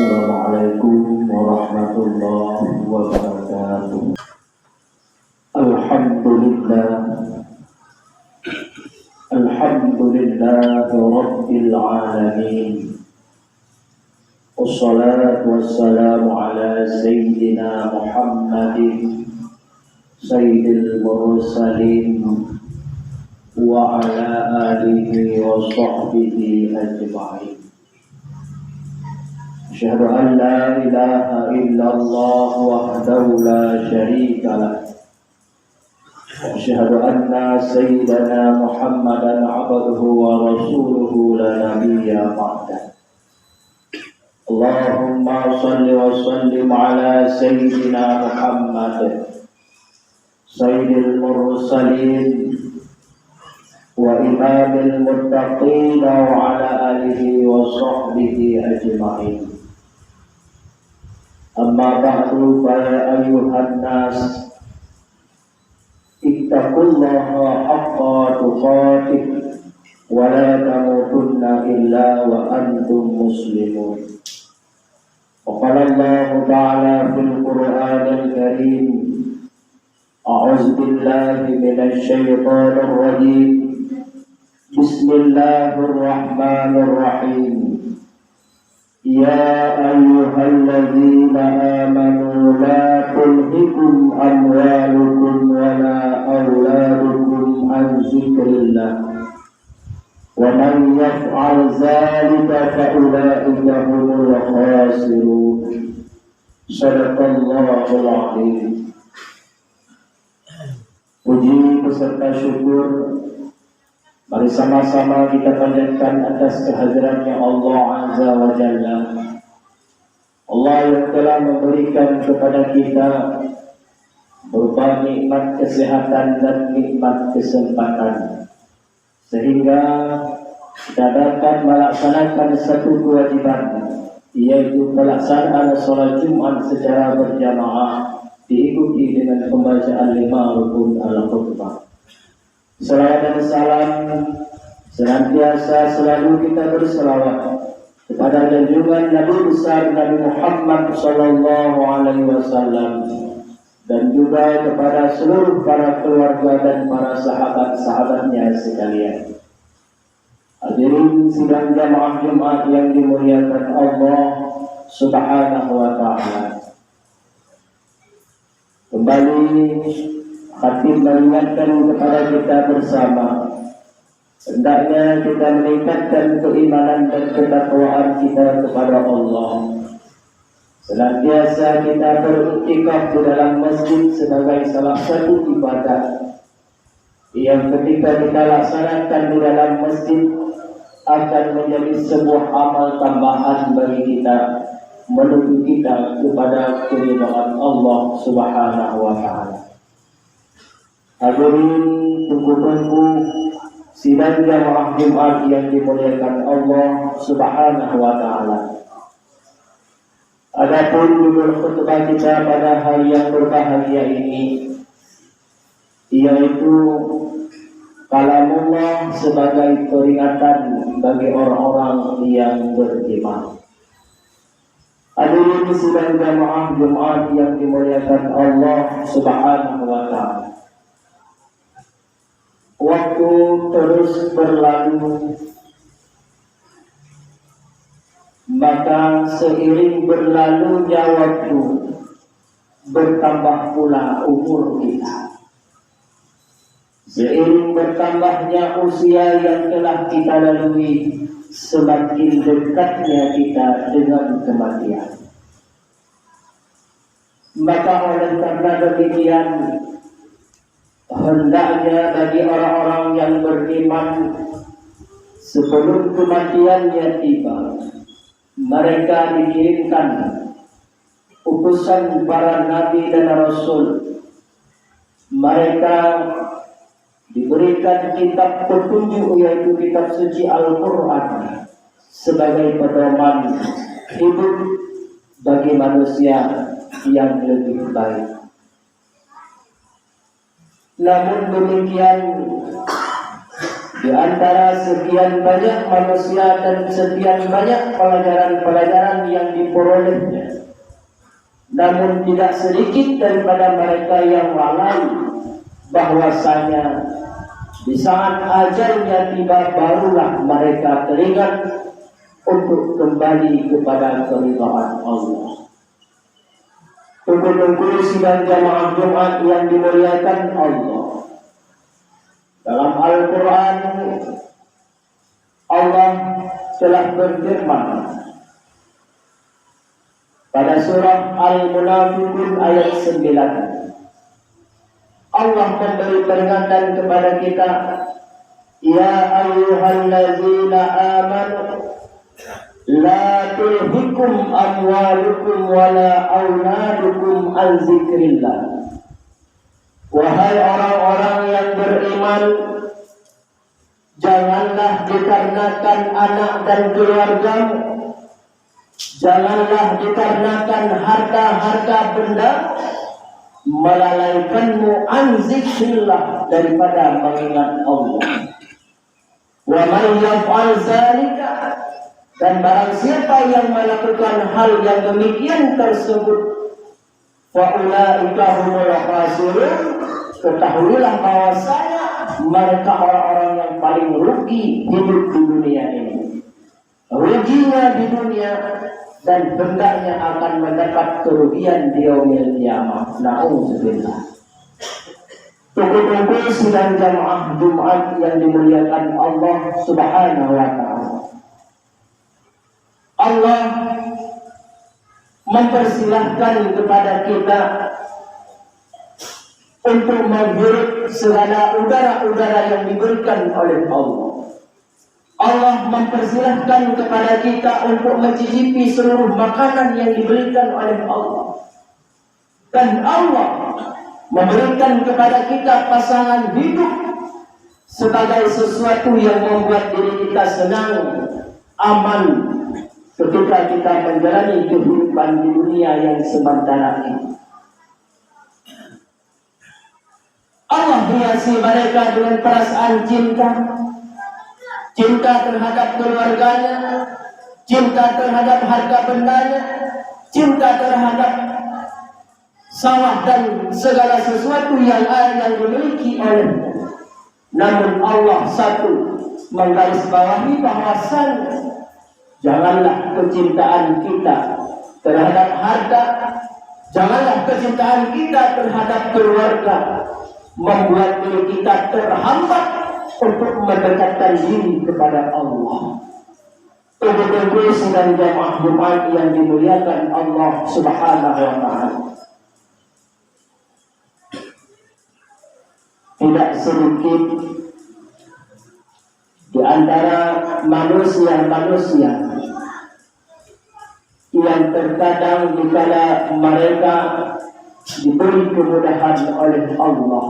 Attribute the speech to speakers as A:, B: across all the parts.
A: Assalamualaikum warahmatullahi wabarakatuh. Alhamdulillah rabbil alamin. Wassalatu wassalamu ala sayyidina Muhammadin sayyidil mursalin wa ala alihi wa sahbihi ajma'in. Asyhadu an la ilaha illallah wahdahu la syarika lah. Wa asyhadu anna sayyidana Muhammadan abduhu wa rasuluhu la nabiyya ba'dah. Allahumma shalli wa sallim ala sayyidina Muhammad sayyidil mursalin wa imamil muttaqin wa ala alihi wa sahbihi ajma'in. Amma ba'du fa ya ayyuhan nas ittaqullaha haqqa tuqatih wa la tamutunna illa wa antum muslimun. Wa qala Allah ta'ala fil Qur'anil Karim, a'udzu billahi minasy syaithanir rajim. Bismillahirrahmanirrahim. Ya ayyuhalladzina amanu la tulhikum amwalukum wa la auladukum an zikrillah wa man yaf'al dzalika fa ulaika humul khasirun. Shadaqallahul azim. Puji beserta syukur mari sama-sama kita panjatkan atas kehadirannya Allah Azza wa Jalla. Allah yang telah memberikan kepada kita berupa nikmat kesehatan dan nikmat kesempatan, sehingga kita dapat melaksanakan satu kewajiban, yaitu pelaksanaan sholat Jumat secara berjamaah diikuti dengan pembacaan 5 rukun al-khutbah. Salawat dan salam senantiasa selalu kita berselawat kepada junjungan Nabi besar Nabi Muhammad sallallahu alaihi wasallam dan juga kepada seluruh para keluarga dan para sahabat-sahabatnya sekalian. Hadirin sidang jamaah Jumat yang dimuliakan Allah Subhanahu wa taala. Kembali hati mengingatkan kepada kita bersama, hendaknya kita meningkatkan keimanan dan ketakwaan kita kepada Allah. Senantiasa kita beriktikaf di dalam masjid sebagai salah satu ibadah yang ketika kita laksanakan di dalam masjid akan menjadi sebuah amal tambahan bagi kita, menuju kita kepada keridhaan Allah Subhanahu wa taala. Hadirin tunggu-tunggu sidang jamaah Jumat yang dimuliakan Allah Subhanahu wa taala. Adapun judul khutbah kita pada hari yang berbahagia ini yaitu kalamullah sebagai peringatan bagi orang-orang yang beriman. Hadirin sidang jamaah Jumat yang dimuliakan Allah Subhanahu wa taala. Waktu terus berlalu, maka seiring berlalunya waktu bertambah pula umur kita. Seiring bertambahnya usia yang telah kita lalui, semakin dekatnya kita dengan kematian. Maka oleh karena demikian, hendaknya bagi orang-orang yang beriman sebelum kematiannya tiba, mereka dikirimkan utusan para nabi dan rasul. Mereka diberikan kitab petunjuk, yaitu kitab suci Al-Quran, sebagai pedoman hidup bagi manusia yang lebih baik. Namun demikian, Di antara sekian banyak manusia dan sekian banyak pelajaran-pelajaran yang diperolehnya, namun tidak sedikit daripada mereka yang lalai bahwasanya di saat ajalnya tiba barulah mereka teringat untuk kembali kepada keridhaan Allah. Tunggu-tunggu sidang jamaah Jumat yang dimuliakan Allah. Dalam Al-Quran Allah telah berfirman pada surah Al-Munafiqun ayat 9. Allah memberi peringatan kepada kita, ya ayyuhallazina amanu la tulhikum amwalukum wala auladukum an zikrillah. Wahai orang-orang yang beriman, janganlah dikarenakan anak dan keluargamu, janganlah dikarenakan harta-harta benda melalaikanmu an zikrillah, daripada mengingat Allah. Wa man yaf'al zalika, dan barang siapa yang melakukan hal yang demikian tersebut, fa ulaika humul khasirun, ketahuilah bahwasanya mereka orang-orang yang paling rugi hidup di dunia ini. Ruginya di dunia dan hendaknya akan mendapat kerugian di yaumil qiyamah. Na'udzubillah. Tunggu-tunggu sidang jamaah Jumat yang dimuliakan Allah Subhanahu wa ta'ala. Allah mempersilahkan kepada kita untuk menghirup segala udara-udara yang diberikan oleh Allah. Allah mempersilahkan kepada kita untuk mencicipi seluruh makanan yang diberikan oleh Allah. Dan Allah memberikan kepada kita pasangan hidup sebagai sesuatu yang membuat diri kita senang, aman, ketika kita menjalani kehidupan di dunia yang sementara ini. Allah hiasi mereka dengan perasaan cinta, cinta terhadap keluarganya, cinta terhadap harta bendanya, cinta terhadap sawah dan segala sesuatu yang dimiliki olehnya. Namun Allah satu menggarisbawahi bahwasannya janganlah kecintaan kita terhadap harta, janganlah kecintaan kita terhadap keluarga membuat diri kita terhambat untuk mendekatkan diri kepada Allah. Tunggu-tunggu sidang jamaah Jumat yang dimuliakan Allah Subhanahu wa ta'ala. Tidak sedikit di antara manusia-manusia yang terkadang dikala mereka diberi kemudahan oleh Allah,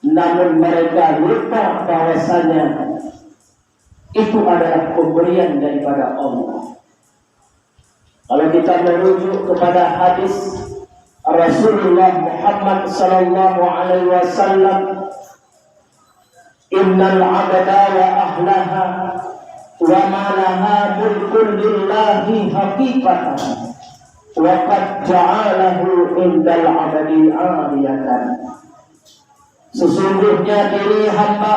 A: namun mereka lupa bahwasanya itu adalah pemberian daripada Allah. Kalau kita merujuk kepada hadis Rasulullah Muhammad sallallahu alaihi wasallam, innal 'abda wa ahlaha wa ma laha mulkun lillahi haqiqatan wa qad ja'alahu indal 'abdi 'ariyatan. Sesungguhnya diri hamba,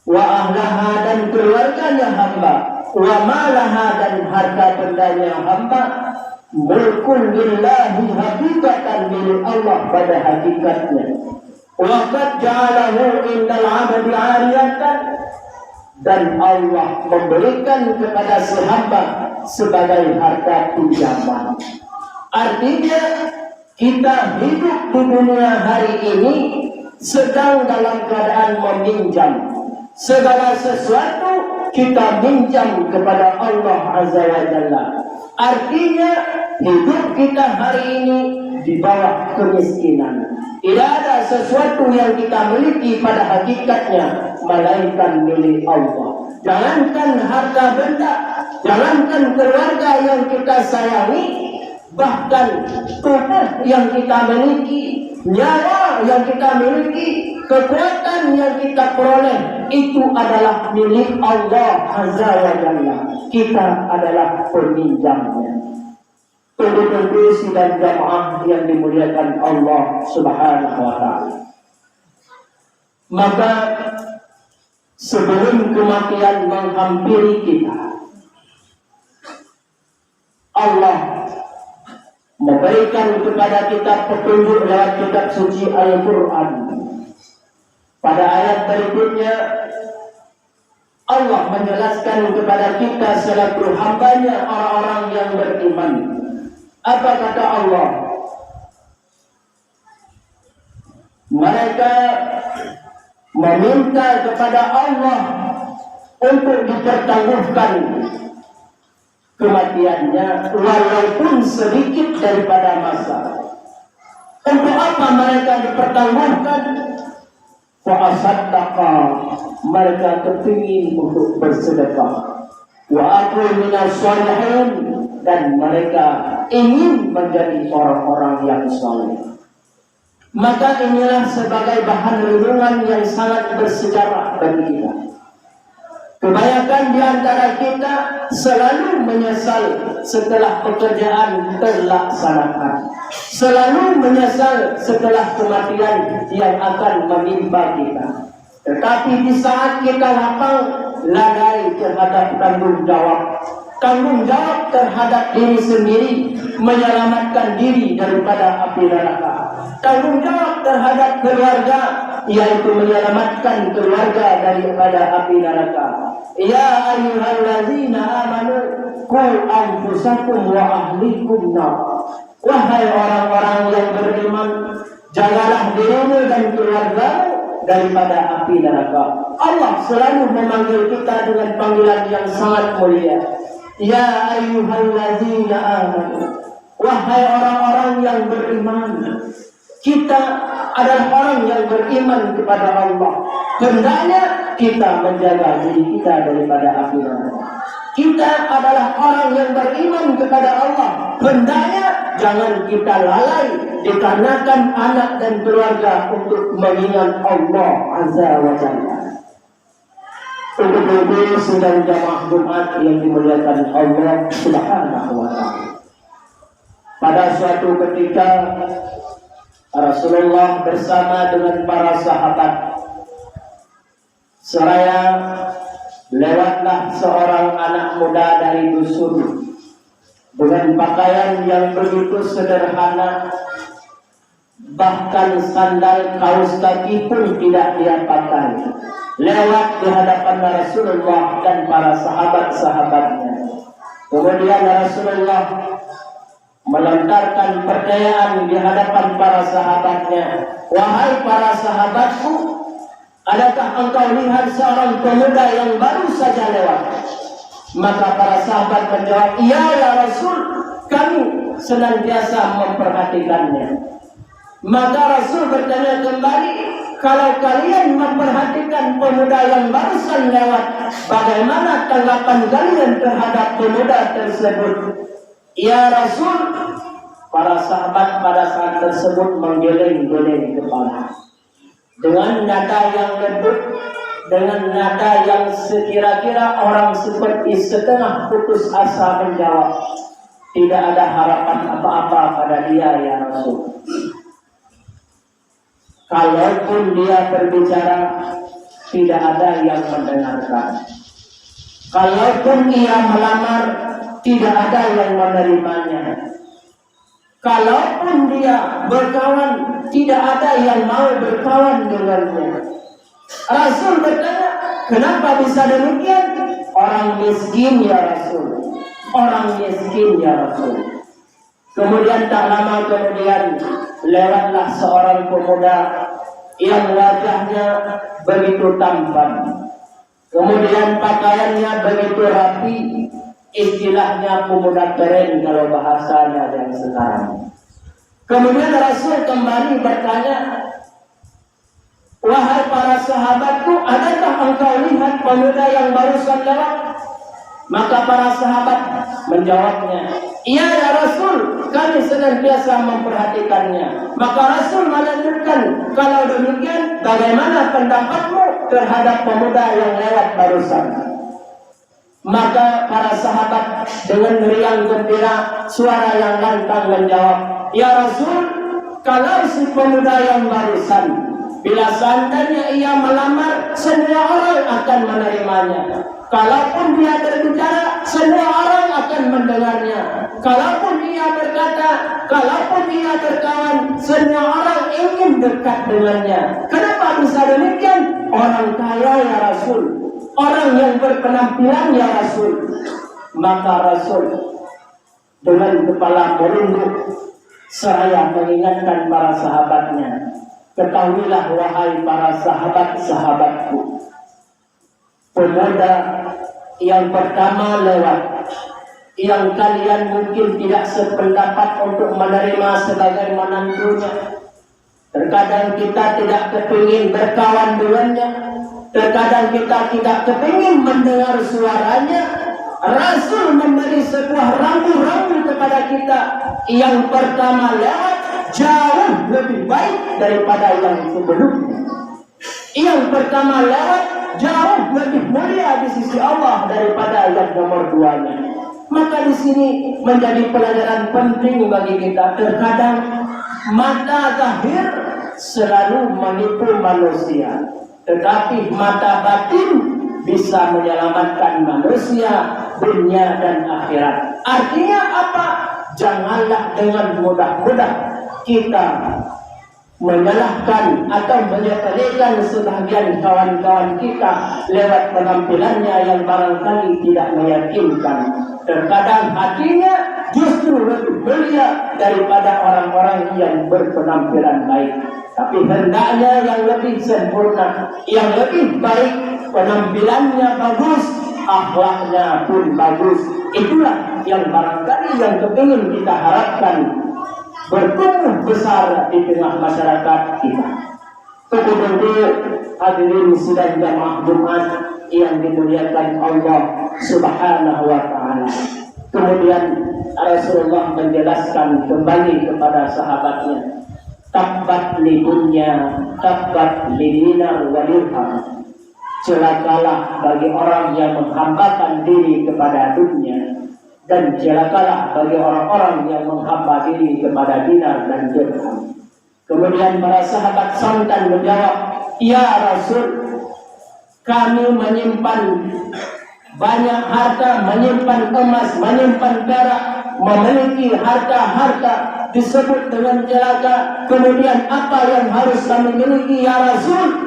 A: wa ahlaha dan keluarganya hamba, wa ma laha dan harta bendanya hamba, mulkun lillahi haqiqatan, milik Allah pada hakikatnya. Wa qad ja'alahu indal 'abdi 'ariyatan, dan Allah memberikan kepada si hamba sebagai harta pinjaman. Artinya kita hidup di dunia hari ini sedang dalam keadaan meminjam. Segala sesuatu kita minjam kepada Allah Azza wa Jalla. Artinya hidup kita hari ini di bawah kemiskinan. Tidak ada sesuatu yang kita miliki pada hakikatnya melainkan milik Allah. Jangankan harta benda, jangankan keluarga yang kita sayangi, bahkan tubuh yang kita miliki, nyawa yang kita miliki, kekuatan yang kita peroleh itu adalah milik Allah Azza wa Jalla. Kita adalah peminjamnya. Tunggu-tunggu sidang jamaah yang dimuliakan Allah Subhanahu wa Ta'ala. Maka sebelum kematian menghampiri kita, Allah memberikan kepada kita petunjuk lewat kitab suci Al-Quran. Pada ayat berikutnya Allah menjelaskan kepada kita selaku hambanya orang-orang yang beriman. Apa kata Allah? Mereka meminta kepada Allah untuk dipertanggungjawabkan kematiannya walaupun sedikit daripada masa. Untuk apa mereka dipertanggungjawabkan? Fa'asaddaqa, mereka kepingin untuk bersedekah. Wa aku minas shalihin, dan mereka ingin menjadi orang-orang yang saleh. Maka inilah sebagai bahan renungan yang sangat bersejarah bagi kita. Kebanyakan di antara kita selalu menyesal setelah pekerjaan terlaksanakan, selalu menyesal setelah kematian yang akan menimpa kita. Tetapi di saat kita lapang, lalai terhadap tanggung jawab terhadap diri sendiri, menyelamatkan diri daripada api neraka. Tanggung jawab terhadap keluarga, yaitu menyelamatkan keluarga daripada api neraka. Ya ayyuhallazina amanu qu anfusakum wa ahlikum nar. Wahai orang-orang yang beriman, jagalah dirimu dan keluargamu daripada api neraka. Allah selalu memanggil kita dengan panggilan yang sangat mulia. Ya ayyuhallazina amanu. Wahai orang-orang yang beriman. Kita adalah orang yang beriman kepada Allah. Hendaknya kita menjaga diri kita daripada api neraka. Kita adalah orang yang beriman kepada Allah. Hendaknya jangan kita lalai dikarenakan anak dan keluarga untuk mengingat Allah Azza wa Jalla. Untuk itu sedang jamaah Jumat yang dimuliakan Allah Subhanahu wa Ta'ala. Pada suatu ketika Rasulullah bersama dengan para sahabat, seraya lewatlah seorang anak muda dari dusun dengan pakaian yang begitu sederhana, bahkan sandal kaus kaki pun tidak dia pakai, lewat di hadapan Rasulullah dan para sahabat-sahabatnya. Kemudian Rasulullah melontarkan pertanyaan di hadapan para sahabatnya. Wahai para sahabatku, adakah engkau lihat seorang pemuda yang baru saja lewat? Maka para sahabat menjawab, iya ya Rasul, kami senantiasa memperhatikannya. Maka Rasul bertanya kembali, kalau kalian memperhatikan pemuda yang barusan lewat, bagaimana tanggapan kalian terhadap pemuda tersebut? Ya Rasul, para sahabat pada saat tersebut menggeleng-geleng kepala dengan nada yang lembut, dengan nada yang sekira-kira orang seperti setengah putus asa menjawab, tidak ada harapan apa-apa pada dia ya Rasul. Kalaupun dia berbicara, tidak ada yang mendengarkan. Kalaupun ia melamar, tidak ada yang menerimanya. Kalaupun dia berkawan, tidak ada yang mau berkawan dengannya. Rasul bertanya, kenapa bisa demikian? Orang miskin ya Rasul. Orang miskin ya Rasul. Kemudian tak lama kemudian lewatlah seorang pemuda yang wajahnya begitu tampan. Kemudian pakaiannya begitu rapi. Istilahnya pemuda keren kalau bahasanya yang sekarang. Kemudian Rasul kembali bertanya, wahai para sahabatku, adakah engkau lihat pemuda yang barusan lewat? Maka para sahabat menjawabnya, Ya Rasul, kami senantiasa memperhatikannya. Maka Rasul melanjutkan, kalau demikian bagaimana pendapatmu terhadap pemuda yang lewat barusan? Maka para sahabat dengan riang gembira, suara yang lantang menjawab, ya Rasul, kalau si pemuda yang barusan, bila seandainya ia melamar, semua orang akan menerimanya. Kalaupun dia berbicara, semua orang akan mendengarnya. Kalaupun ia berkata, kalaupun ia berkawan, semua orang ingin dekat dengannya. Kenapa bisa demikian? Orang kaya ya Rasul, orang yang berpenampilan ya Rasul. Maka Rasul dengan kepala merunduk seraya mengingatkan para sahabatnya, ketahuilah wahai para sahabat-sahabatku, pemuda yang pertama lewat, yang kalian mungkin tidak sependapat untuk menerima sebagai menantunya. Terkadang kita tidak kepingin berkawan dengannya, terkadang kita tidak kepingin mendengar suaranya. Rasul memberi sebuah rambu-rambu kepada kita. Yang pertama lewat jauh lebih baik daripada yang sebelumnya. Yang pertama lewat jauh lebih mulia di sisi Allah daripada yang nomor duanya. Maka di sini menjadi pelajaran penting bagi kita. Terkadang mata zahir selalu menipu manusia, tetapi mata batin bisa menyelamatkan manusia dunia dan akhirat. Artinya apa? Janganlah dengan mudah-mudah kita menyalahkan atau menyepelekan sebagian kawan-kawan kita lewat penampilannya yang barangkali tidak meyakinkan. Terkadang hatinya justru lebih mulia daripada orang-orang yang berpenampilan baik. Tapi hendaknya yang lebih sempurna, yang lebih baik, penampilannya bagus, akhlaknya pun bagus. Itulah yang barangkali yang kepingin kita harapkan bertumbuh besar di tengah masyarakat kita. Tentu hadirin sidang jamaah Jumat yang dimuliakan Allah Subhanahu wa taala. Kemudian Rasulullah menjelaskan kembali kepada sahabatnya, tabbat li dunya, tabbat li dinar wa dirham. Celakalah bagi orang yang menghambakan diri kepada dunia, dan celakalah bagi orang-orang yang menghamba diri kepada dinar dan dirham. Kemudian para sahabat santan menjawab, ya Rasul, kami menyimpan banyak harta, menyimpan emas, menyimpan perak, memiliki harta-harta disebut dengan celaka. Kemudian apa yang harus kami miliki ya Rasul?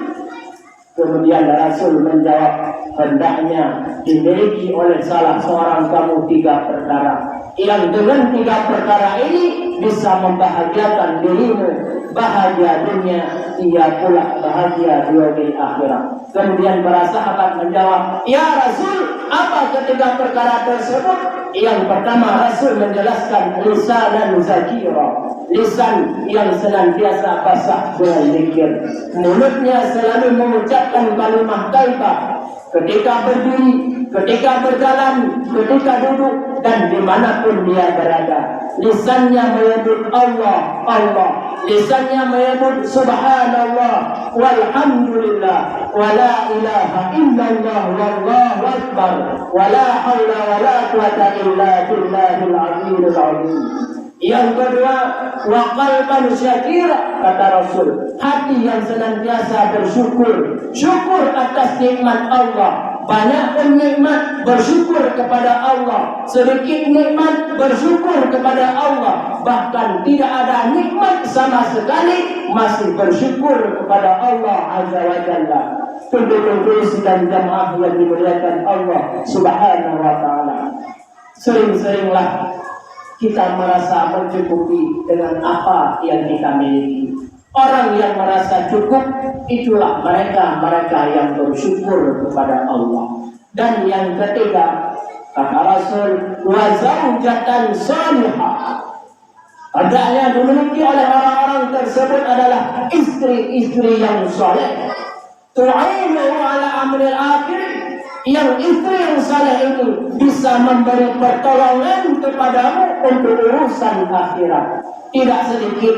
A: Kemudian Rasul menjawab, hendaknya dimiliki oleh salah seorang kamu 3 perkara, yang dengan 3 perkara ini bisa membahagiakan dirimu, bahagia dunia, ia pula bahagia di akhirat. Kemudian para sahabat menjawab, ya Rasul, apa ketiga perkara tersebut? Yang pertama, Rasul menjelaskan lisanan zakira, lisan yang senantiasa basah dengan zikir, mulutnya selalu mengucapkan kalimat thayyibah ketika berdiri, ketika berjalan, ketika duduk, dan dimanapun dia berada. Lisannya menyebut Allah, Allah. Lisannya menyebut Subhanallah, walhamdulillah, wa la ilaha illallah, wallahu akbar, wa la hawla wa la quwata illa billahil aliyyil azim. Yang kedua, wa qalban syakira, kata Rasul, hati yang senantiasa bersyukur, syukur atas nikmat Allah. Banyak nikmat bersyukur kepada Allah, sedikit nikmat bersyukur kepada Allah, bahkan tidak ada nikmat sama sekali masih bersyukur kepada Allah Azza wa Jalla. Tentu-tentu sidang jamaah yang dimuliakan Allah Subhanahu wa taala, sering-seringlah kita merasa mencukupi dengan apa yang kita miliki. Orang yang merasa cukup, itulah mereka yang bersyukur kepada Allah. Dan yang ketiga, kata Rasul, wa zaujatan salihah, hendaknya dimiliki oleh orang-orang tersebut adalah istri-istri yang saleh, tu'inu ala amril akhir, yang istri yang saleh itu bisa memberi pertolongan kepadamu untuk urusan akhirat. Tidak sedikit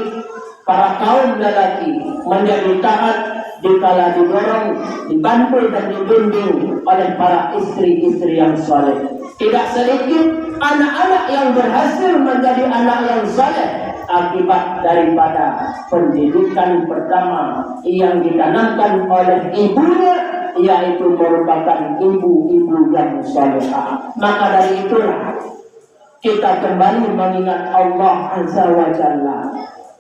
A: para kaum lelaki menjadi taat dikala didorong, dibantu dan dibimbing oleh para istri-istri yang saleh. Tidak sedikit anak-anak yang berhasil menjadi anak yang saleh akibat daripada pendidikan pertama yang ditanamkan oleh ibunya, yaitu merupakan ibu-ibu yang salehah. Maka dari itulah kita kembali mengingat Allah Azza wa Jalla.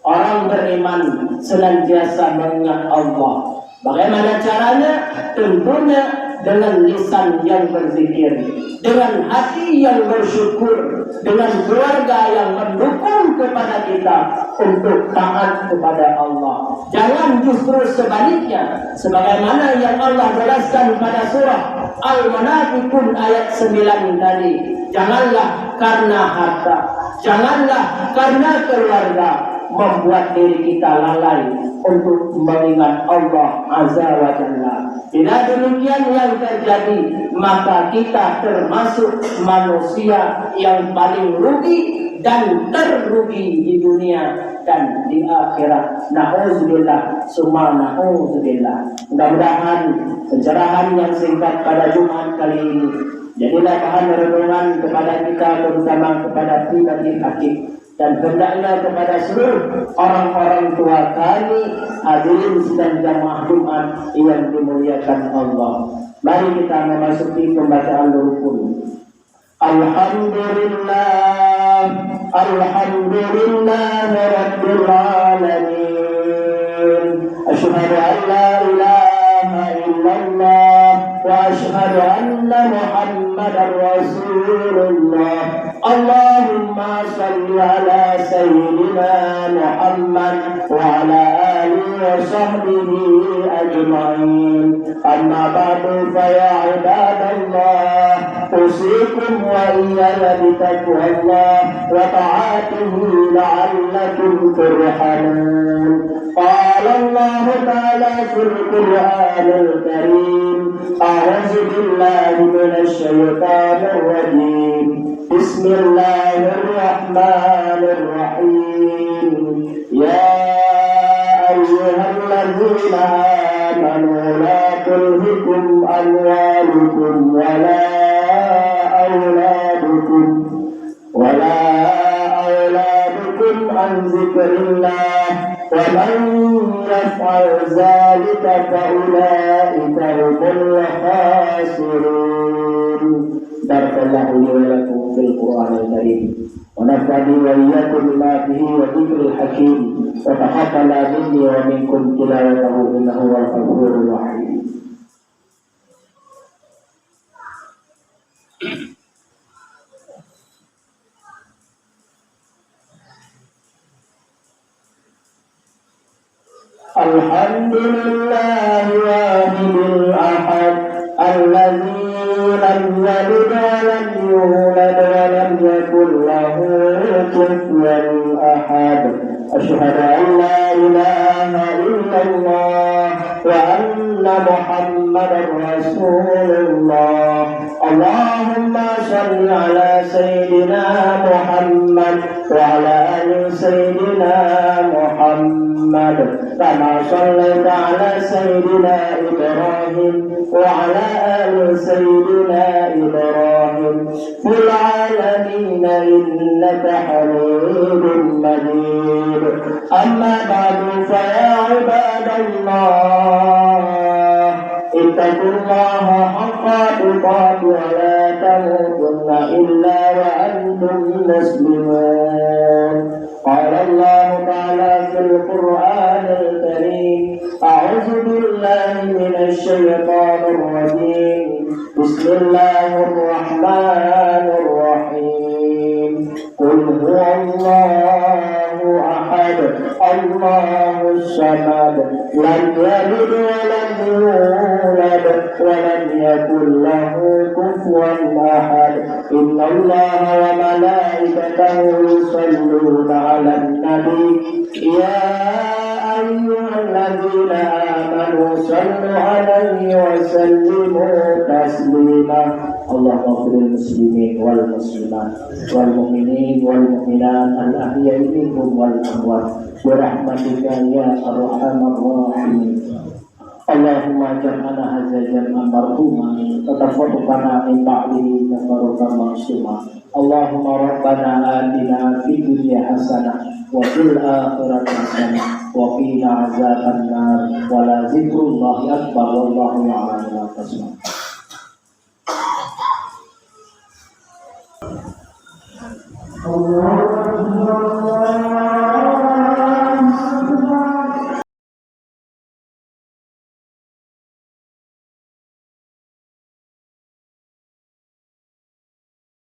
A: Orang beriman senantiasa mengingat Allah. Bagaimana caranya? Tentunya dengan lisan yang berzikir, dengan hati yang bersyukur, dengan keluarga yang mendukung kepada kita untuk taat kepada Allah. Jangan justru sebaliknya, sebagaimana yang Allah jelaskan pada surah Al-Munafiqun ayat 9 tadi. Janganlah karena harta, janganlah karena keluarga membuat diri kita lalai untuk mengingat Allah Azza wa Jalla. Bila demikian yang terjadi, maka kita termasuk manusia yang paling rugi dan terrugi di dunia dan di akhirat. Na'udzubillah, summa na'udzubillah. Mudah-mudahan pencerahan yang singkat pada Jumat kali ini jadilah bahan renungan kepada kita, terutama kepada pribadi hakim, dan hendaknya kepada seluruh orang-orang tua kami, hadirin sidang jamaah Jumat yang dimuliakan Allah. Mari kita memasuki pembacaan rukun. Alhamdulillah, alhamdulillah rabbil alamin. Asyhadu an la ilaha illallah wa asyhadu anna Muhammadar Rasulullah. Allahumma salli ala sayyidina Muhammad wa ala alihi wa sahbihi ajma'in. Amma ba'du, fa ya ibadallah, usikum wa iyaya bitaqwallah wa ta'atihi la'allakum turhamun. Qala Allah ta'ala fil Qur'anil Karim, a'udzu billahi minasy syaithanir rajim. Bismillahirrahmanirrahim. Ya ayyuhalladzina amanu la tulhikum amwalukum wala auladukum an zikrillah wa man yaf'al dzalika fa ulaika humul khasirun. Barakallahu li wa lakum fil Qur'anil Karim wa nafa'ani wa iyyakum bima fihi wa dzikril hakim wa taqabbala minni wa minkum tilawatahu innahu wal ghafurur rahim. Alhamdulillah wahidul ahad alladzi lam yalid wa lam yulad wa lam yakul lahu kufuwan ahad. Asyhadu an la ilaha illallah wa anna Muhammadar Rasulullah. Allahumma salli ala sayyidina Muhammad wa ala ali sayyidina Muhammad kama shallaita ala sayyidina Ibrahim wa ala ali sayyidina Ibrahim fil alamin innaka Hamidum Majid. Amma ba'du, fa ya ibadallah, ittaqullaha haqqa tuqatih wa la tamutunna illa wa antum muslimun. Qala Allah ta'ala fil Qur'anil Karim, a'udzu billahi minasy syaithanir rajim. Bismillahirrahmanir rahim. Qul huwallahu ahad, Allahus samad, lam yalid wa lam yulad wa lam yakul lahu kufuwan ahad. Innallaha wa malaikatahu yusholluna 'alan nabi, ya أيها الذين آمنوا صلوا عليه وسلموا تسليما اللهم اغفر للمسلمين والمسلمات والمؤمنين والمؤمنات الأحياء منهم والأموات برحمتك يا أرحم الراحمين اللهم اجعلنا هذا جمعا مرحوما وتفرقنا من بعده تفرقا معصوما اللهم ربنا آتنا في الدنيا حسنة وفي الآخرة حسنة وقنا عذاب النار ولذكر الله أكبر والله يعلم ما تصنعون. الله أكبر.